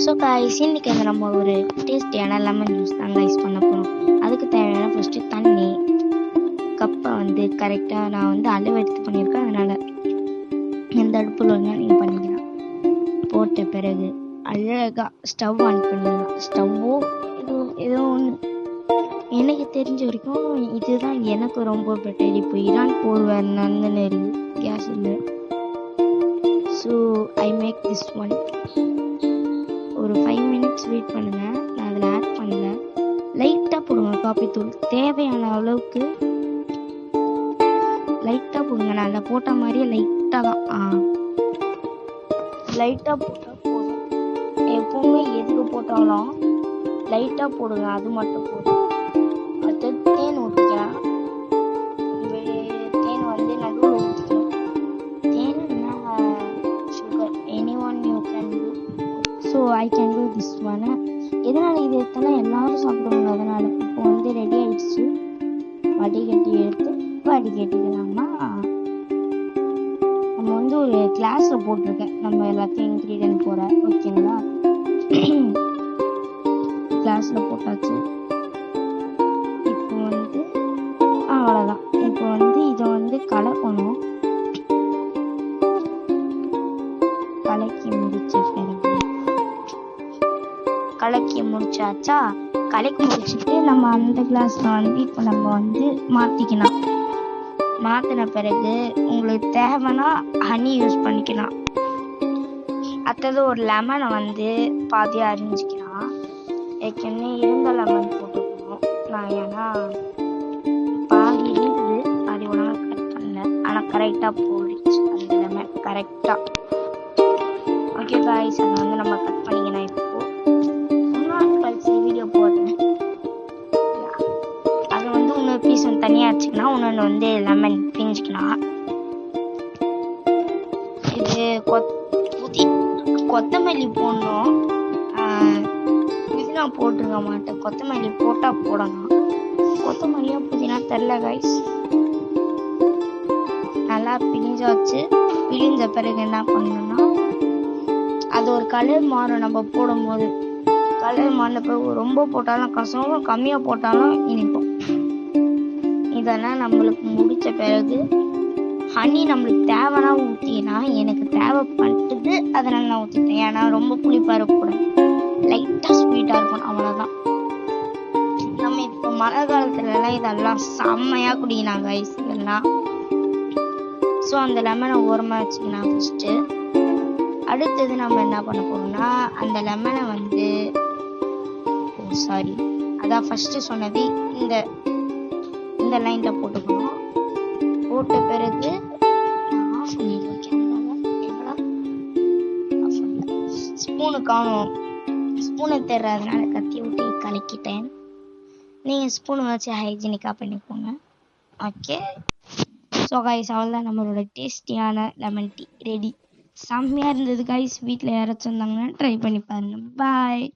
So guys இன்னைக்கு வந்து நம்ம ஒரு டேஸ்டியான லெமன் ஜூஸ் தான் கைஸ் பண்ண போகிறோம். அதுக்கு தேவையான ஃபஸ்ட்டு தண்ணி கப்பை வந்து கரெக்டாக நான் வந்து அளவு எடுத்து பண்ணியிருக்கேன். அதனால் எந்த அடுப்பில் வேணால் நீங்கள் பண்ணிக்கலாம். போட்ட பிறகு அழகாக ஸ்டவ் ஆன் பண்ணிடலாம். ஸ்டவ்வோ ஏதோ ஒன்று எனக்கு தெரிஞ்ச வரைக்கும் இதுதான் எனக்கு ரொம்ப பெட்டர். இப்போ ஈரான் போர் வேறு நடந்துன்னு இருக்குது, கேஸ் இல்லை. So I make this one. ஒரு 5 மினிட்ஸ் வெயிட் பண்ணுங்கள். நான் அதில் ஆட் பண்ணல. லைட்டாக போடுங்க காப்பி தூள், தேவையான அளவுக்கு லைட்டாக போடுங்க. நான் அதில் போட்ட மாதிரியே லைட்டாக தான் லைட்டாக போட்டால் போதும். எப்போவுமே எதுக்கு போட்டாலும் லைட்டாக போடுங்க, அது மட்டும் போதும். அடுத்தது தேன் ஊற்றிக்கலாம். தேன் வந்து நடுவில் ஊற்றிக்கணும். தேன் sugar any one you can do. So I can do this one. எதனால் இது எடுத்தனா எல்லாரும் சாப்பிடுவாங்க, அதனால். இப்போ வந்து ரெடி ஆகிடுச்சு. வடிகட்டி எடுத்து வடிகட்டிக்கலாமா. நம்ம வந்து ஒரு கிளாஸில் போட்டிருக்கேன் நம்ம எல்லாத்தையும் இன்க்ரீடியன்ட் போகிற, ஓகேங்களா? கிளாஸில் போட்டாச்சு. இப்போ வந்து அவ்வளோதான். இப்போ வந்து இதை வந்து கலக்கணும். கலக்கி முடிச்சாச்சா? கலக்கி முடிச்சுட்டு நம்ம அந்த கிளாஸில் வந்து இப்போ நம்ம வந்து மாற்றிக்கலாம். மாற்றின பிறகு உங்களுக்கு தேவைன்னா ஹனி யூஸ் பண்ணிக்கலாம். அடுத்தது ஒரு லெமனை வந்து பாதியாக அரிஞ்சிக்கலாம். ஏற்கனவே இருந்த லெமன் போட்டுக்கணும். நான் ஏன்னா பாதி இருந்தது, அது ஒழுங்காக கட் பண்ணல. ஆனால் கரெக்டாக போயிடுச்சு அந்த லெமன் கரெக்டாக. ஓகே காய்ஸ், அதை வந்து நம்ம கட் பண்ணிக்கலாம். இப்போ வீடியோ போடுறேன். அது வந்து இன்னொரு பீஸ் வந்து தனியாக வச்சுக்கலாம், இன்னொன்று வந்து லெமன் பிஞ்சிக்கலாம். இது கொத்தமல்லி போடணும். புதினா போட்டிருக்க மாட்டேன். கொத்தமல்லி போட்டால் போடணும். கொத்தமல்லியா புதினா தெரில காய்ஸ். நல்லா பிழிஞ்சாச்சு. பிழிஞ்ச பிறகு என்ன பண்ணணும்னா அது ஒரு கலர் மாறும். நம்ம போடும்போது கலர் மாறின பிறகு ரொம்ப போட்டாலும் கசம், கம்மியாக போட்டாலும் இனிக்கும். இதெல்லாம் நம்மளுக்கு முடித்த பிறகு ஹனி நம்மளுக்கு தேவைன்னா ஊற்றினா, எனக்கு தேவைப்பட்டது அதனால் நான் ஊற்றிட்டேன். ஏன்னா ரொம்ப புளிப்பாக இருக்கக்கூடாது, லைட்டாக ஸ்வீட்டாக இருக்கணும், அவ்வளோதான். நம்ம இப்போ மழை காலத்துலலாம் இதெல்லாம் செம்மையாக குடிக்கலாம் கைஸ் இதெல்லாம். ஸோ அந்த லெமனை ஓரமாக வச்சுக்கலாம் ஃபஸ்ட்டு. அடுத்தது நம்ம என்ன பண்ண போகிறோம்னா அந்த லெமனை வந்து அதான் ஃபஸ்ட்டு சொன்னது இந்த லைனில் போட்டுக்கணும். போட்ட பிறகு ஸ்பூனு காணும். ஸ்பூனை தெரிறதுனால கத்தி விட்டு கலக்கிட்டேன். நீங்கள் ஸ்பூனை வச்சு ஹைஜீனிக்காக பண்ணிக்கோங்க. ஓகே, ஸோ கைஸ் அவ்வளோதான், நம்மளோட டேஸ்டியான லெமன் டீ ரெடி. செம்மையாக இருந்தது கைஸ். வீட்டில் யாராச்சும் வந்தாங்கன்னா ட்ரை பண்ணி பாருங்கள். பாய்.